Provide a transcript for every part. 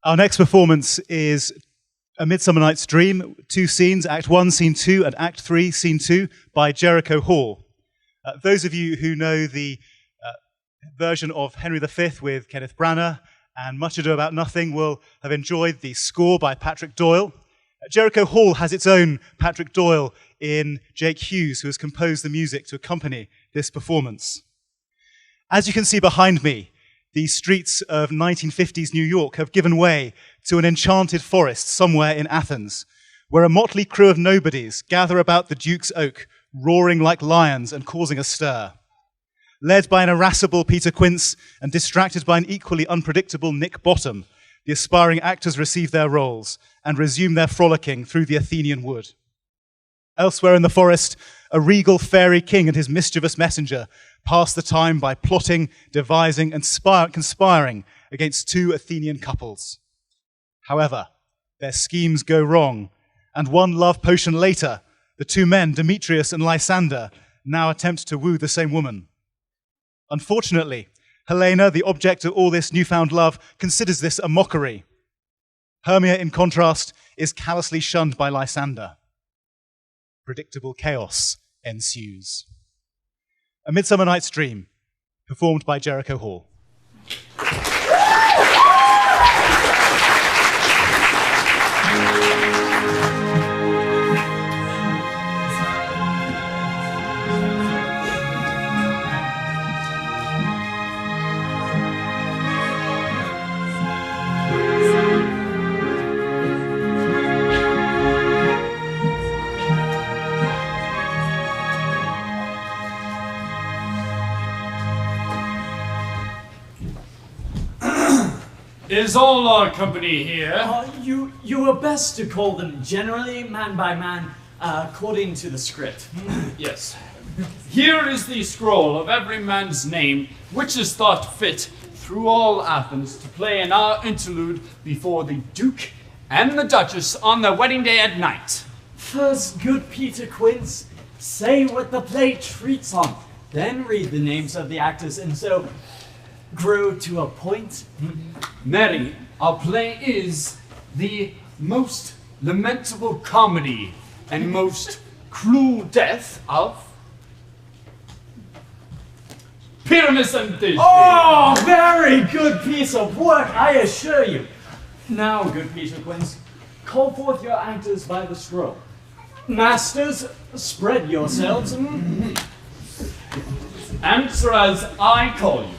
Our next performance is A Midsummer Night's Dream, 2 scenes, Act 1, Scene 2, and Act 3, Scene 2, by Jericho Hall. Those of you who know the version of Henry V with Kenneth Branagh and Much Ado About Nothing will have enjoyed the score by Patrick Doyle. Jericho Hall has its own Patrick Doyle in Jake Hughes, who has composed the music to accompany this performance. As you can see behind me, the streets of 1950s New York have given way to an enchanted forest somewhere in Athens, where a motley crew of nobodies gather about the Duke's Oak, roaring like lions and causing a stir. Led by an irascible Peter Quince and distracted by an equally unpredictable Nick Bottom, the aspiring actors receive their roles and resume their frolicking through the Athenian wood. Elsewhere in the forest, a regal fairy king and his mischievous messenger pass the time by plotting, devising, and conspiring against 2 Athenian couples. However, their schemes go wrong, and one love potion later, the 2 men, Demetrius and Lysander, now attempt to woo the same woman. Unfortunately, Helena, the object of all this newfound love, considers this a mockery. Hermia, in contrast, is callously shunned by Lysander. Predictable chaos ensues. A Midsummer Night's Dream, performed by Jericho Hall. Is all our company here? You were best to call them generally, man by man, according to the script. Yes. Here is the scroll of every man's name, which is thought fit through all Athens to play in our interlude before the Duke and the Duchess on their wedding day at night. First, good Peter Quince, say what the play treats on, then read the names of the actors, and so grow to a point. Mary, our play is the most lamentable comedy and most cruel death of Pyramus and Thisbe. Oh, very good piece of work, I assure you. Now, good Peter Quince, call forth your actors by the scroll. Masters, spread yourselves. Answer as I call you.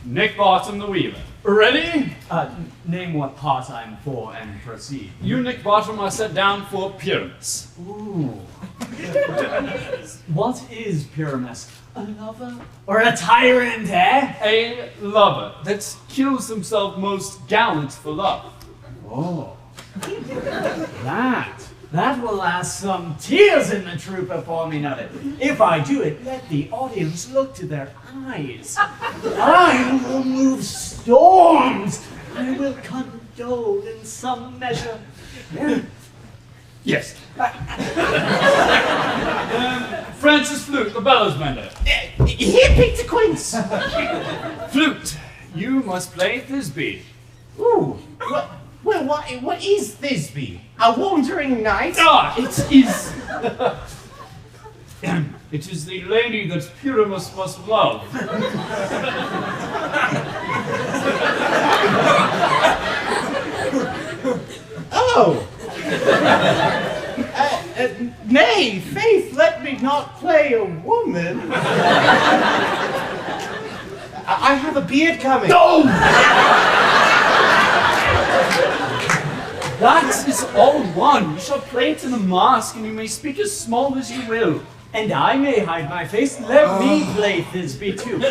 Nick Bottom the Weaver. Ready? Name what part I'm for and proceed. You, Nick Bottom, are set down for Pyramus. Ooh. What is Pyramus? A lover? Or a tyrant, eh? A lover that kills himself most gallant for love. Oh. That will last some tears in the true performing of it. If I do it, let the audience look to their eyes. I will move storms. I will condole in some measure. Yes. Francis Flute, the bellows mender. Here, Peter Quince. Flute, you must play Thisbe. Ooh. What is Thisbe? A wandering knight? It is. It is the lady that Pyramus must love. Oh. Nay, faith, let me not play a woman. I have a beard coming. No! That is all one. You shall play to the mask, and you may speak as small as you will. And I may hide my face. Let me play Thisbe too.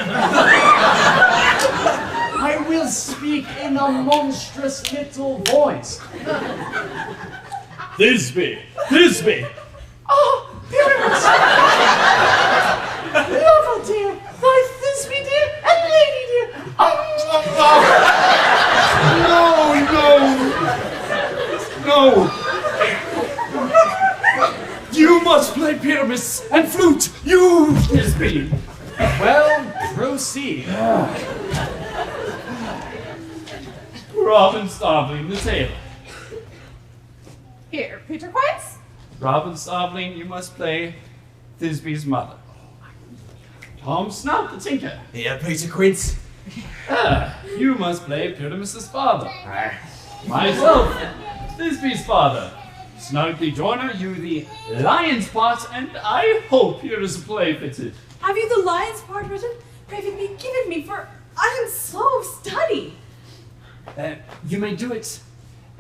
I will speak in a monstrous little voice. Thisbe! Thisbe! Oh, Pyramus! Lover dear, thy Thisbe dear, and lady dear. No! You must play Pyramus and Flute! You, Thisbe! Well, proceed. Robin Starveling, the tailor. Here, Peter Quince. Robin Starveling, you must play Thisby's mother. Tom Snout, the tinker. Here, Peter Quince. You must play Pyramus's father. Myself, Thisby's father. Snugly Joiner, you the lion's part, and I hope here is a play fitted. Have you the lion's part written? Pray be given me, for I am so study. You may do it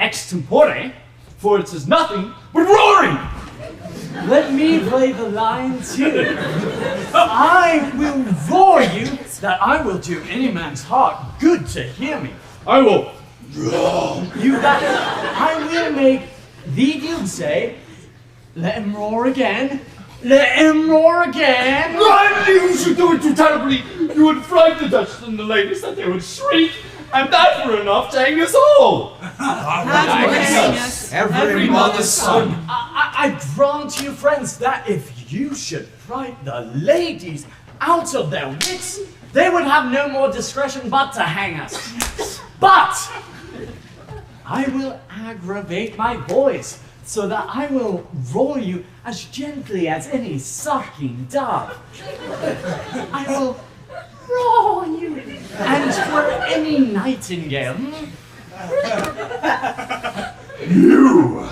extempore, for it is nothing but roaring. Let me play the lion too. I will roar you that I will do any man's heart good to hear me. I will. You got it. I will make thee dude say, let him roar again. Let him roar again. I knew you should do it too terribly. You would frighten the Duchess and the ladies that they would shriek, and that were enough to hang us all. Every mother's son. I grant you, friends, that if you should fright the ladies out of their wits, they would have no more discretion but to hang us. But I will aggravate my voice so that I will roar you as gently as any sucking dove. I will roar you, and for any nightingale. You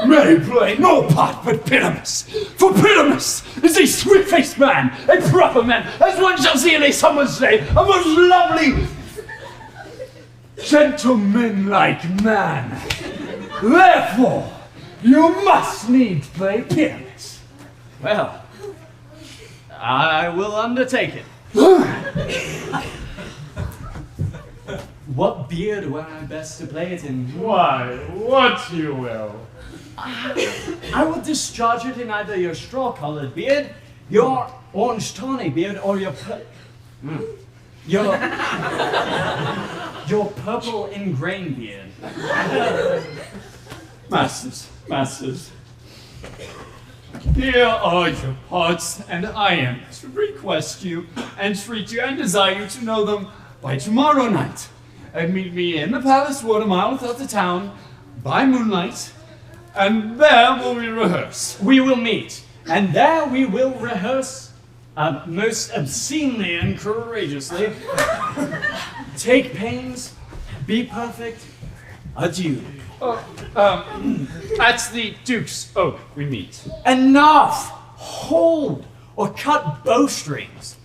may play no part but Pyramus, for Pyramus is a sweet-faced man, a proper man, as one shall see in a summer's day, a most lovely, gentlemanlike man. Therefore, you must needs play Pyramus. Well, I will undertake it. What beard were I best to play it in? Why, what you will. I will discharge it in either your straw-colored beard, your orange tawny beard, or your purple ingrained beard. Masters, here are your parts, and I am to request you, entreat you, and desire you to know them by tomorrow night. And meet me in the palace wood a mile without the town, by moonlight, and there will we rehearse. We will meet, and there we will rehearse most obscenely and courageously. Take pains, be perfect, adieu. At the Duke's Oak we meet. Enough! Hold, or cut bowstrings.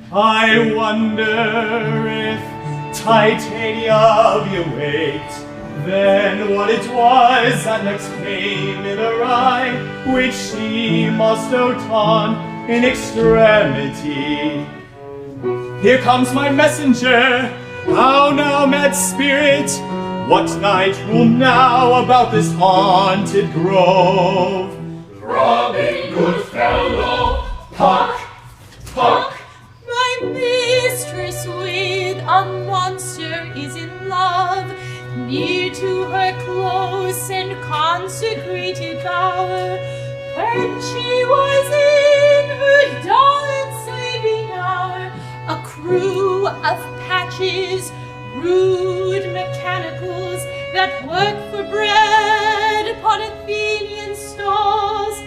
I wonder if Titania you waked, then what it was that next came in her eye, which she must dote on in extremity. Here comes my messenger, How now, mad spirit? What night rule now about this haunted grove? Robin, good fellow, puck, puck. My mistress with a monster is in love, near to her close and consecrated bower, when she was in her dull and sleeping hour. A crew of patches, rude mechanicals, that work for bread upon Athenian stalls,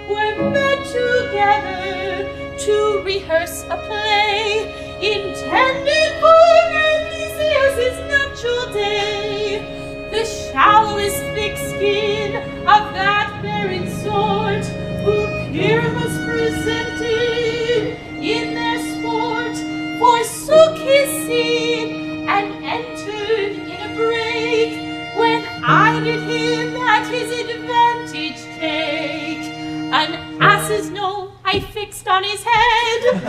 were met together to rehearse a play intended for Odysseus' nuptial day. The shallowest thick skin of that barren sort, who Pyramus presented in their sport, forsook his scene and entered in a break, when I did him at his advantage take. An ass's knoll I fixed on his head.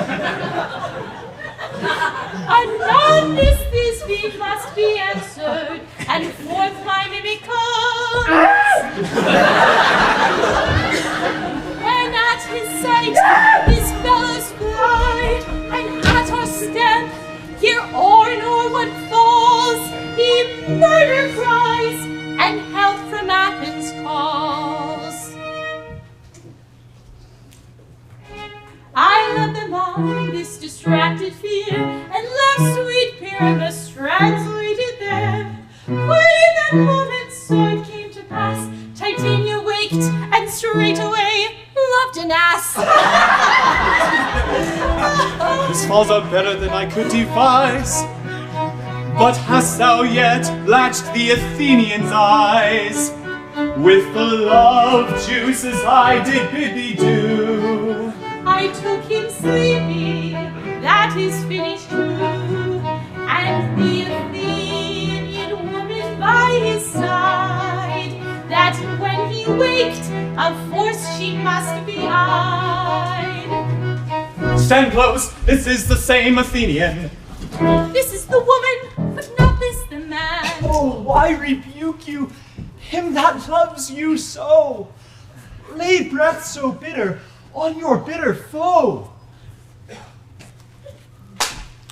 Anon this feat must be answered, and forth my mimic comes. When at his sight his fellows fly, and at our step, here o'er and o'er what falls, he murder cries, and help from Athens calls. I led them on this distracted fear, and left sweet Pyramus translated there. For in that moment so it came to pass, Titania waked, and straightway loved an ass. This falls out better than I could devise. But hast thou yet latched the Athenians' eyes with the love juices I did bid thee do? I took him sleeping, that is finished true, and the Athenian woman by his side, that when he waked, of force she must be eyed. Stand close, this is the same Athenian. This is the woman, but not this the man. Oh, why rebuke you him that loves you so? Lay breath so bitter on your bitter foe.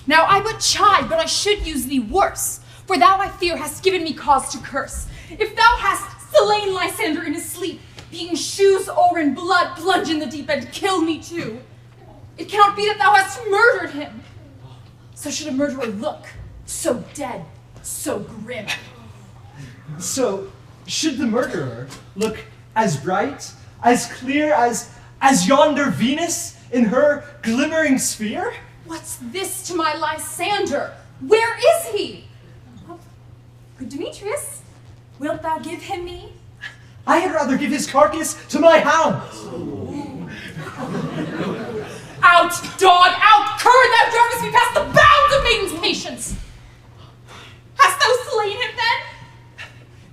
Now I would chide, but I should use thee worse, for thou I fear hast given me cause to curse. If thou hast slain Lysander in his sleep, being shoes o'er in blood, plunge in the deep and kill me too. It cannot be that thou hast murdered him. So should a murderer look, so dead, so grim. So should the murderer look as bright, as clear as yonder Venus in her glimmering sphere? What's this to my Lysander? Where is he? Good Demetrius, wilt thou give him me? I had rather give his carcass to my hounds. Out, dog, out! Cur, thou drivest me past the bounds of maiden's patience! Hast thou slain him then?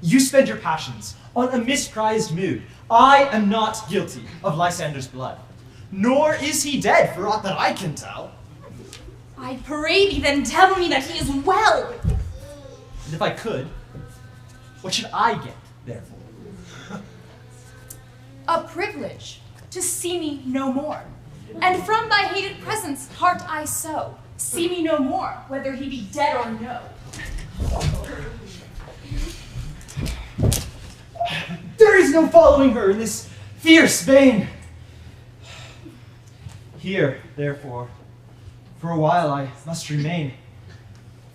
You spend your passions on a misprized mood. I am not guilty of Lysander's blood, nor is he dead for aught that I can tell. I pray thee then tell me that he is well. And if I could, what should I get, therefore? A privilege to see me no more. And from thy hated presence heart I sow. See me no more, whether he be dead or no. There is no following her in this fierce vein. Here, therefore, for a while I must remain.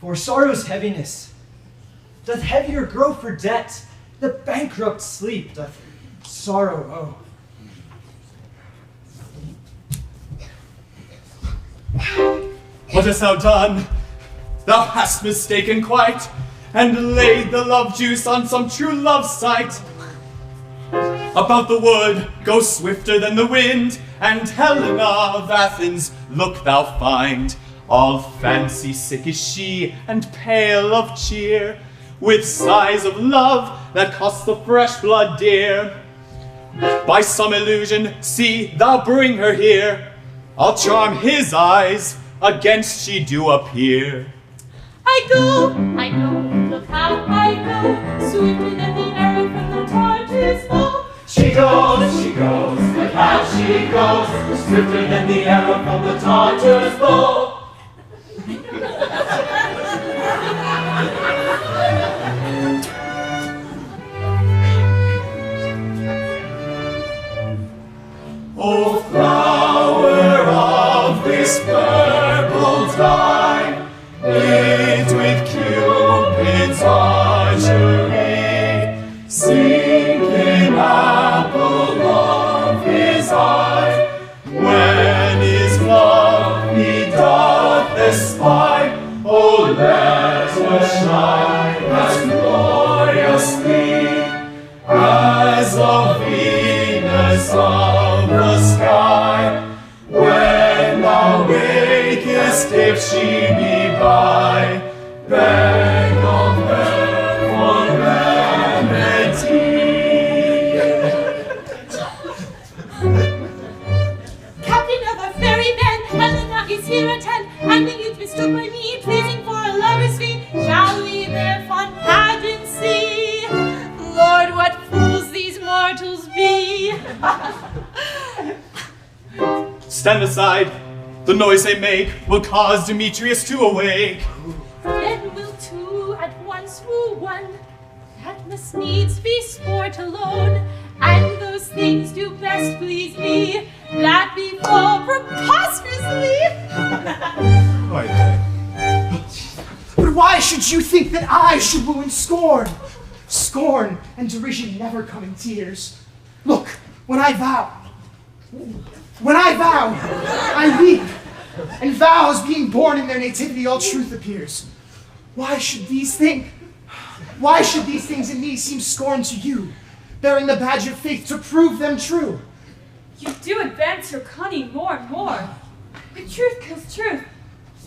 For sorrow's heaviness doth heavier grow for debt. The bankrupt sleep doth sorrow owe. What hast thou done? Thou hast mistaken quite, and laid the love juice on some true love sight. About the wood, go swifter than the wind, and Helena of Athens, look thou find. All fancy sick is she, and pale of cheer, with sighs of love that cost the fresh blood dear. By some illusion, see thou bring her here. I'll charm his eyes, against she do appear. I go, look how I go, swifter than the arrow from the Tartar's bow. She goes, look how she goes, swifter than the arrow from the Tartar's bow. O flower of this purple dye, lit with Cupid's archery, sinking apple of his eye, when his love he doth espy, O let her shine as gloriously as a Venus of the sky. When thou wakest, if she be by, beg of her for remedy. Captain of our ferry band, Helena is here at hand, and the youth mistook by me, pleasing for a lover's fee. Shall we their fond pageant see? Lord, what fools these mortals be! Stand aside. The noise they make will cause Demetrius to awake. Then will two at once woo one. That must needs be sport alone, and those things do best please me that befall preposterously. But why should you think that I should woo in scorn? Scorn and derision never come in tears. Look, when I vow, I weep, and vows being born in their nativity, all truth appears. Why should these things in me seem scorn to you, bearing the badge of faith to prove them true? You do advance your cunning more and more. The truth kills truth.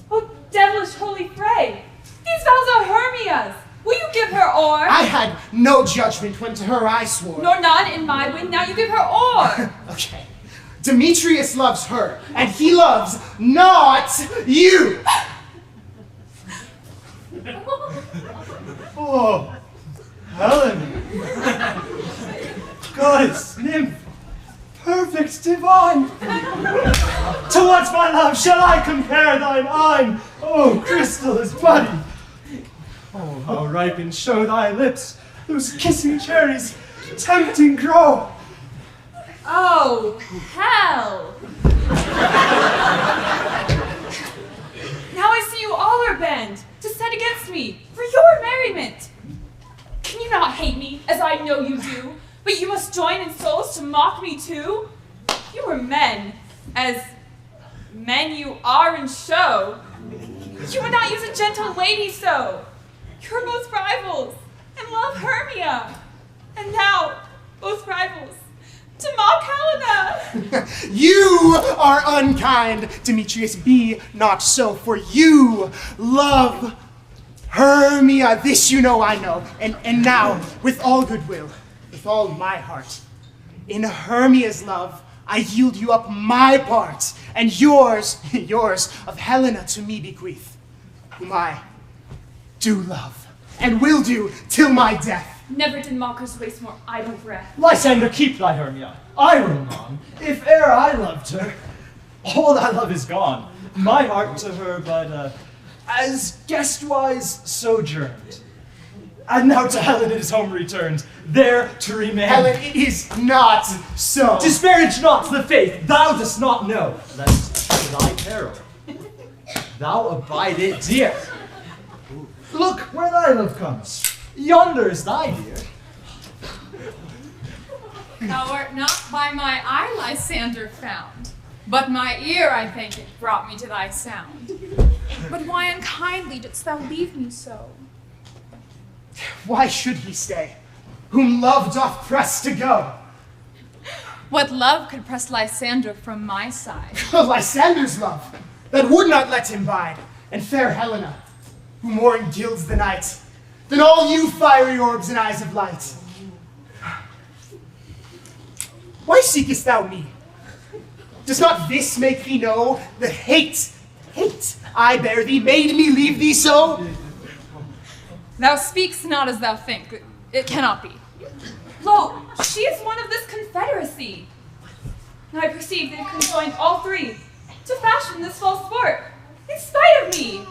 Oh, devilish holy fray! These vows are Hermia's. Will you give her o'er? I had no judgment when to her I swore. Nor none in my win, now you give her o'er. Okay. Demetrius loves her, and he loves not you. Oh, Helen. Goddess, nymph, perfect divine. To what, my love, shall I compare thine eyne? Oh, crystal as body. Oh, how ripe and show thy lips, those kissing cherries, tempting grow. Oh, hell! Now I see you all are bent to set against me for your merriment. Can you not hate me, as I know you do, but you must join in souls to mock me too? You were men, as men you are in show. You would not use a gentle lady so. You're both rivals, and love Hermia. And now, both rivals, to mock Helena! You are unkind, Demetrius, be not so, for you love Hermia. This you know I know, and now, with all goodwill, with all my heart, in Hermia's love, I yield you up my part, and yours of Helena to me bequeath, whom I do love, and will do till my death. Never did mockers waste more idle breath. Lysander, keep thy Hermia. I will not. If e'er I loved her, all thy love is gone. My heart to her but as guest-wise sojourned. And now to Helen it is home returned, there to remain. Helen, it is not so. Disparage not the faith thou dost not know, lest to thy peril thou abide it dear. Look where thy love comes. Yonder is thy dear. Thou art not by my eye, Lysander, found, but my ear, I think, it brought me to thy sound. But why unkindly didst thou leave me so? Why should he stay, whom love doth press to go? What love could press Lysander from my side? Lysander's love, that would not let him bide, and fair Helena, who more gilds the night than all you fiery orbs and eyes of light. Why seekest thou me? Does not this make thee know that hate I bear thee made me leave thee so? Thou speakst not as thou think. It cannot be. Lo, she is one of this confederacy. I perceive they've conjoined all three to fashion this false sport, in spite of me.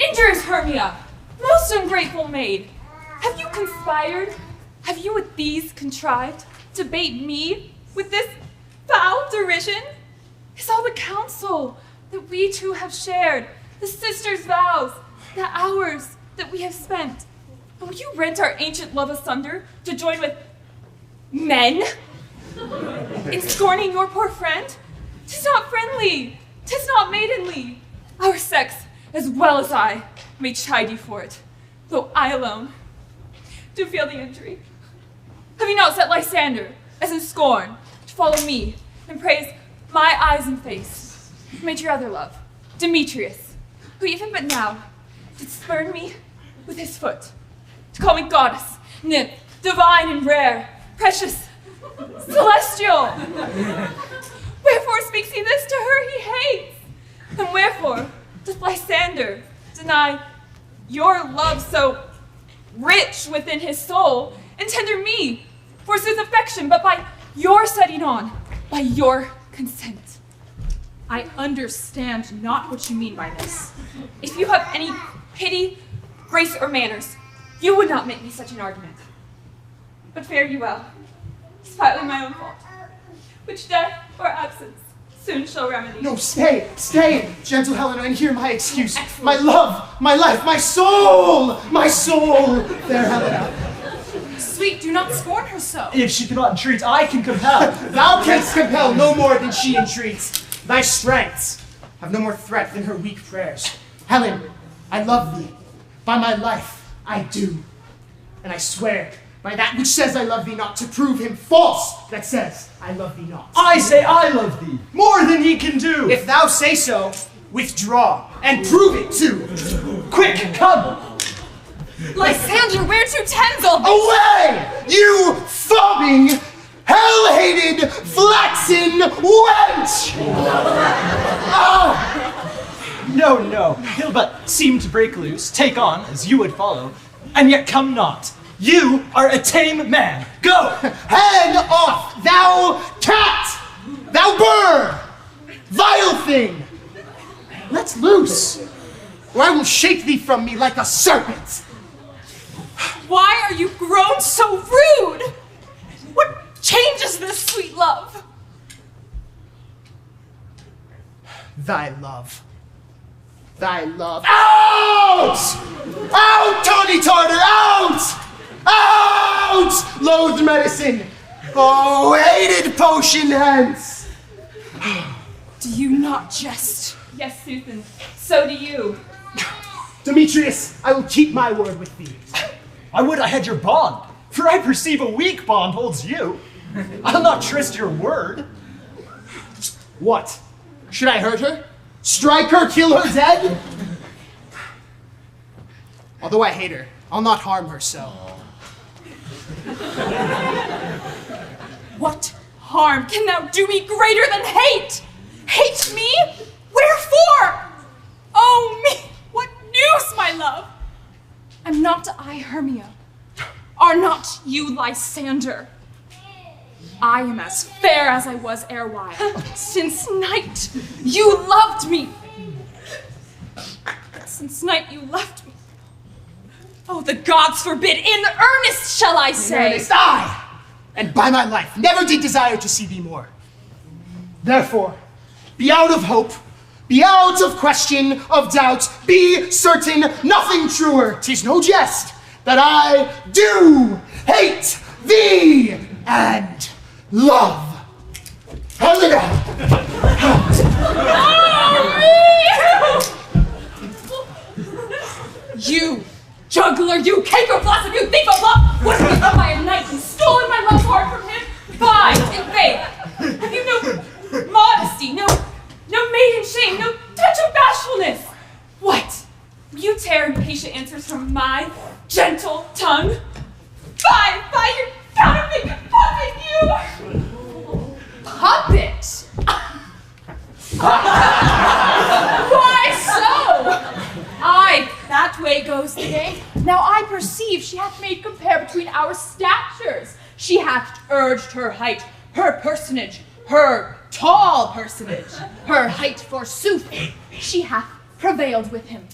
Injurious Hermia, most ungrateful maid, have you conspired? Have you with these contrived to bait me with this foul derision? Is all the counsel that we two have shared, the sisters' vows, the hours that we have spent, will you rent our ancient love asunder to join with men in scorning your poor friend? 'Tis not friendly, 'tis not maidenly. Our sex, as well as I, may chide you for it, though I alone do feel the injury. Have you not set Lysander, as in scorn, to follow me and praise my eyes and face? Made your other love, Demetrius, who even but now did spurn me with his foot, to call me goddess, nymph, divine and rare, precious, celestial. Wherefore speaks he this to her he hates? And wherefore doth Lysander deny your love so rich within his soul, and tender me, forsooth affection, but by your setting on, by your consent? I understand not what you mean by this. If you have any pity, grace, or manners, you would not make me such an argument. But fare you well. It's partly my own fault, which death or absence soon shall remedy. No, stay, gentle Helena, and hear my excuse. My love, my life, my soul, fair Helena. Sweet, do not scorn her so. If she cannot entreat, I can compel. Thou canst compel no more than she entreats. Thy strengths have no more threat than her weak prayers. Helen, I love thee. By my life, I do. And I swear, by that which says I love thee not, to prove him false that says I love thee not. I say I love thee, more than he can do. If thou say so, withdraw, and prove it too. Quick, come. Lysander, whereto tensile? Away, you foaming, hell-hated, flaxen wench! No, he'll but seem to break loose, take on, as you would follow, and yet come not. You are a tame man. Go! Hand off, thou cat! Thou bird! Vile thing! Let's loose, or I will shake thee from me like a serpent. Why are you grown so rude? What changes this sweet love? Thy love. Out! Out, Tony Tartar, out! Out! Loathed medicine! Oh, hated potion hence! Do you not jest? Yes, Susan, so do you. Demetrius, I will keep my word with thee. I would I had your bond, for I perceive a weak bond holds you. I'll not trust your word. What? Should I hurt her? Strike her, kill her dead? Although I hate her, I'll not harm her so. What harm can thou do me greater than hate? Hate me? Wherefore? Oh me, what news, my love? Am not I Hermia? Are not you Lysander? I am as fair as I was erewhile. Since night you loved me. Since night you left me. Oh, the gods forbid, in earnest shall I say. In earnest, I, and by my life, never did desire to see thee more. Therefore, be out of hope, be out of question, of doubt, be certain nothing truer, 'tis no jest, that I do hate thee and love Helena. You juggler, you caper blossom, you thief of love! What have you done by a night and stolen my love's heart from him? Fie, in faith! Have you no modesty, no maiden shame, no touch of bashfulness? What? Will you tear impatient answers from my gentle tongue? Fie, you counterfeit puppet, you! Puppet? Why so? I that way away goes the day. Now I perceive she hath made compare between our statures. She hath urged her height, her personage, her tall personage, her height forsooth. She hath prevailed with him.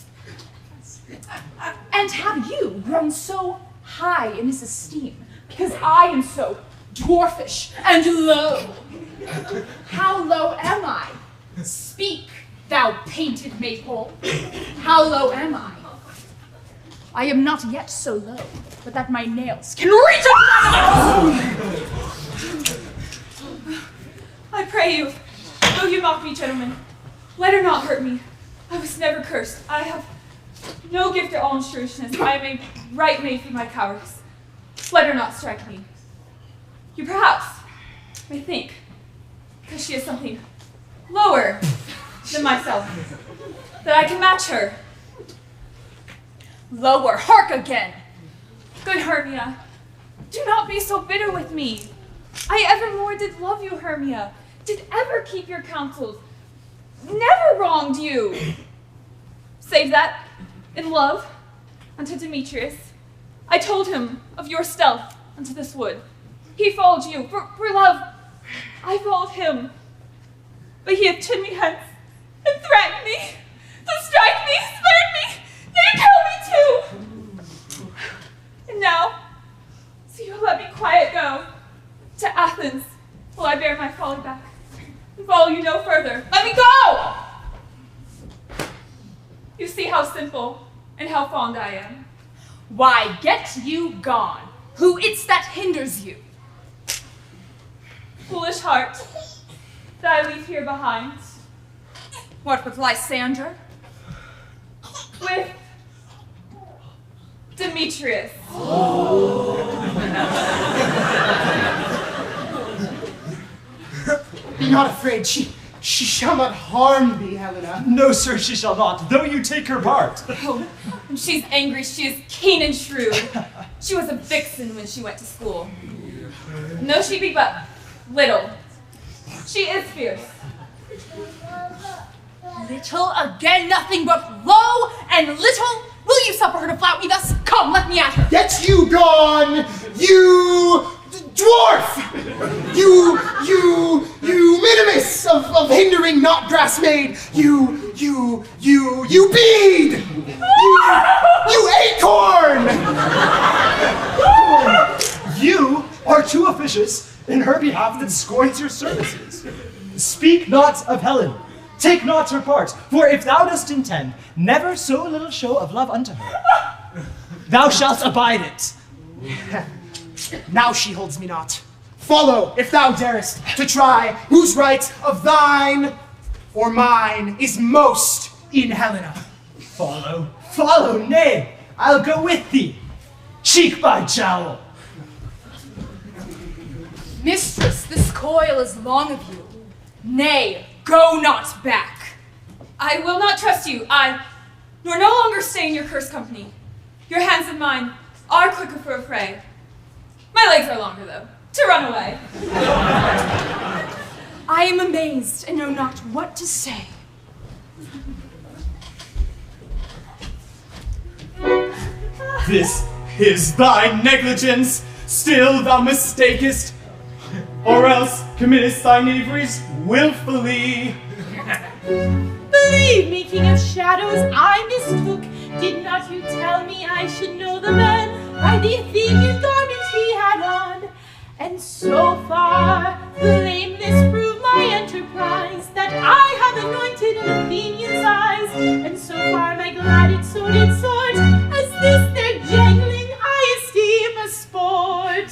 And have you grown so high in his esteem, because I am so dwarfish and low? How low am I? Speak, thou painted maypole. How low am I? I am not yet so low, but that my nails can reach up. I pray you, though you mock me, gentlemen, let her not hurt me. I was never cursed. I have no gift at all in shrewishness. I am a right maid for my cowardice. Let her not strike me. You perhaps may think, because she is something lower than myself, that I can match her. Lower, hark again. Good Hermia, do not be so bitter with me. I evermore did love you, Hermia, did ever keep your counsels, never wronged you. Save that, in love, unto Demetrius, I told him of your stealth unto this wood. He followed you, for love, I followed him. But he hath turned me hence, and threatened me, to strike me, spurn me, then kill me too. And now, so you let me quiet go, to Athens will I bear my folly back, and follow you no further. Let me go! You see how simple and how fond I am. Why, get you gone. Who it's that hinders you? Foolish heart, that I leave here behind. What with Lysander? With Demetrius. Be not afraid, she shall not harm thee, Helena. No, sir, she shall not, though you take her part. Oh, when she's angry, she is keen and shrewd. She was a vixen when she went to school. No, she be but little. She is fierce. Little again, nothing but low and little. Will you suffer her to flout me thus? Come, let me at her. Get you gone, you dwarf! You minimus of hindering not grass made! You bead! You acorn! You are too officious in her behalf that scorns your services. Speak not of Helen. Take not her part, for if thou dost intend never so little show of love unto her, thou shalt abide it. Now she holds me not. Follow, if thou darest, to try whose right of thine or mine is most in Helena. Follow, nay, I'll go with thee, cheek by jowl. Mistress, this coil is long of you. Nay, go not back. I will not trust you. Nor no longer stay in your cursed company. Your hands and mine are quicker for a fray. My legs are longer, though, to run away. I am amazed and know not what to say. This is thy negligence, still thou mistakest, or else committest thy knaveries willfully. Believe me, King of Shadows, I mistook. Did not you tell me I should know the man by the Athenian garments he had on? And so far, blameless proved my enterprise, that I have anointed an Athenian's eyes. And so far my gladded sworded sword, as this their jangling I esteem a sport.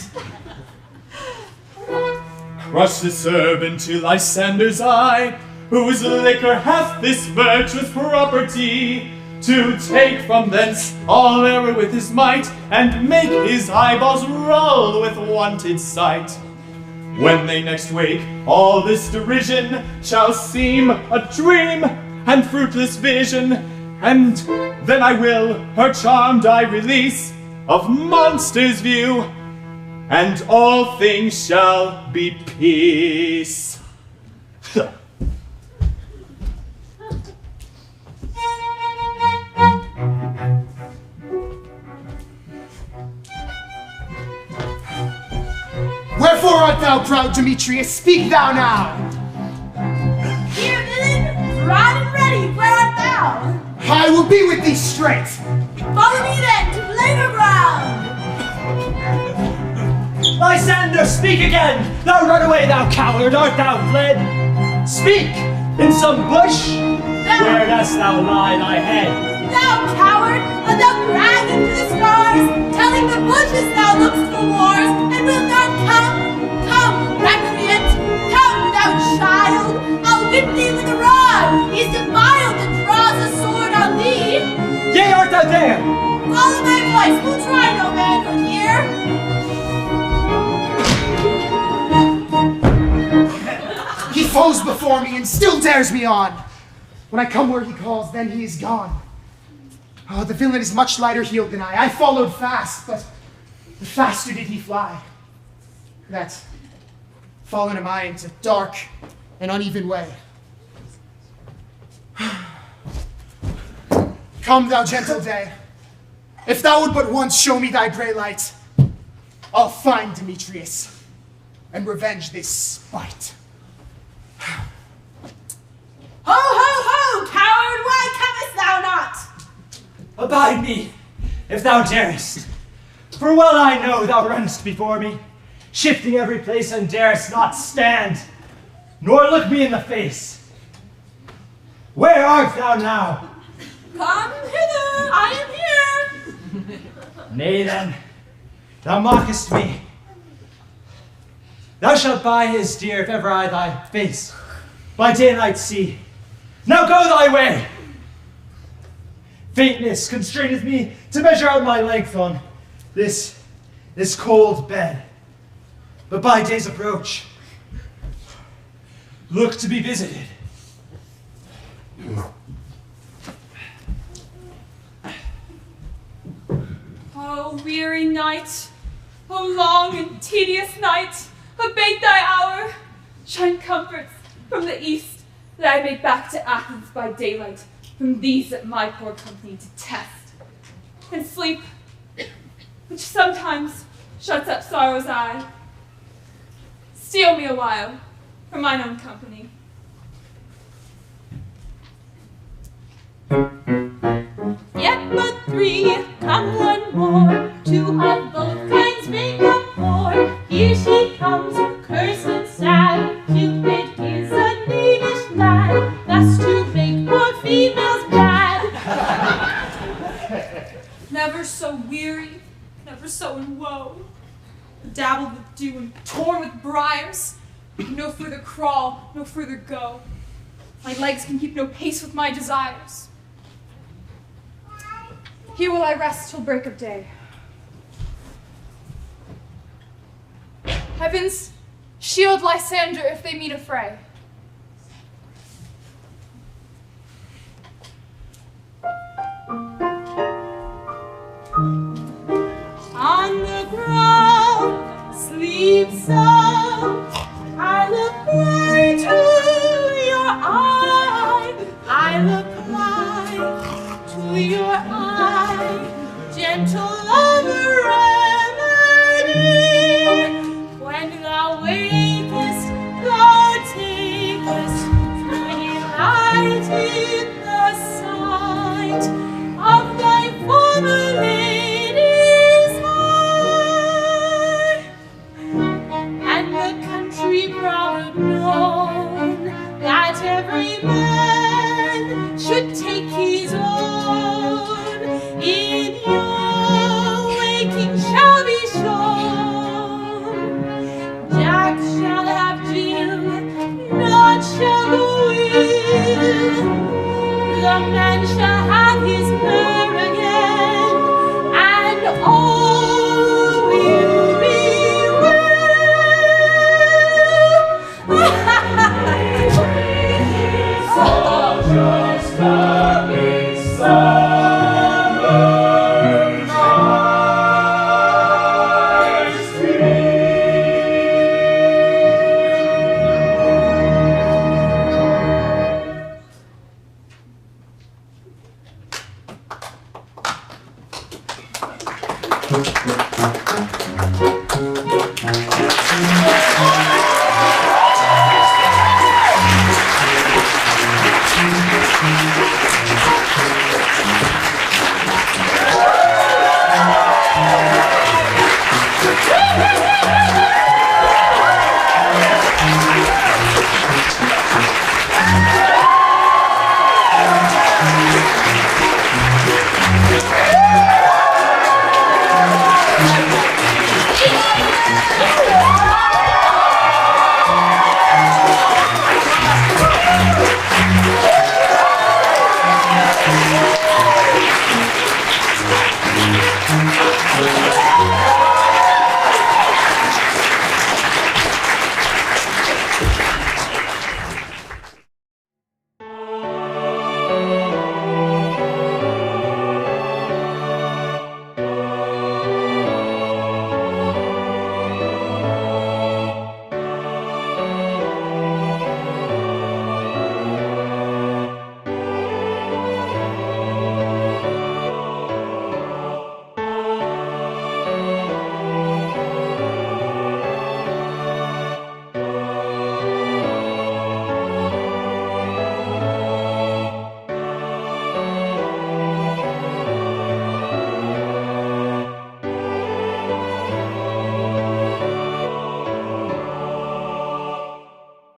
Crush this herb into Lysander's eye, whose liquor hath this virtuous property, to take from thence all error with his might, and make his eyeballs roll with wonted sight. When they next wake, all this derision shall seem a dream and fruitless vision, and then I will her charmed eye release of monsters' view, and all things shall be peace. Wherefore art thou proud, Demetrius? Speak thou now. Here, villain, proud and ready, where art thou? I will be with thee straight. Follow me then to later ground. Lysander, speak again! Thou runaway, thou coward, art thou fled? Speak! In some bush? Where dost thou lie thy head? Thou coward, art thou bragging to the stars, telling the bushes thou look'st for wars, and wilt not come? Come, recreant, come, thou child, I'll whip thee with a rod. He's defiled that draws a sword on thee. Yea, art thou there? Follow my voice, we'll try no manhood here. He foes before me and still dares me on. When I come where he calls, then he is gone. Oh, the villain is much lighter heeled than I. I followed fast, but the faster did he fly. That fallen am I into dark and uneven way. Come, thou gentle day. If thou would but once show me thy grey light, I'll find Demetrius and revenge this spite. Ho, ho, ho, coward, why comest thou not? Abide me, if thou darest. For well I know thou runnest before me, shifting every place and darest not stand, nor look me in the face. Where art thou now? Come hither, I am here. Nay then, thou mockest me. Thou shalt buy his dear if ever I thy face by daylight see. Now go thy way! Faintness constraineth me to measure out my length on this cold bed. But by day's approach, look to be visited. Oh, weary night, oh, long and tedious night, abate thy hour, shine comforts from the east, that I may back to Athens by daylight, from these that my poor company detest. And sleep, which sometimes shuts up sorrow's eye, steal me a while from mine own company. Yet but three, come one more, two of both kinds make up four. Here she comes, cursed and sad, Cupid is a knavish lad, thus to make poor females mad. Never so weary, never so in woe, dabbled with dew and torn with briars, no further crawl, no further go. My legs can keep no pace with my desires. Here will I rest till break of day. Heavens, shield Lysander if they meet a fray. On the ground, sleep sound. I look right to your eye. I look right to your eye, gentle lover remedy. When thou wakest, thou takest delight in the sight of thy former lady's eye, and the country proud known that every man should take his own. In your waking shall be shown. Jack shall have Jill, not shall the will. The man shall have his her again, and all will be well. Just coming summer night's dream. Thank you.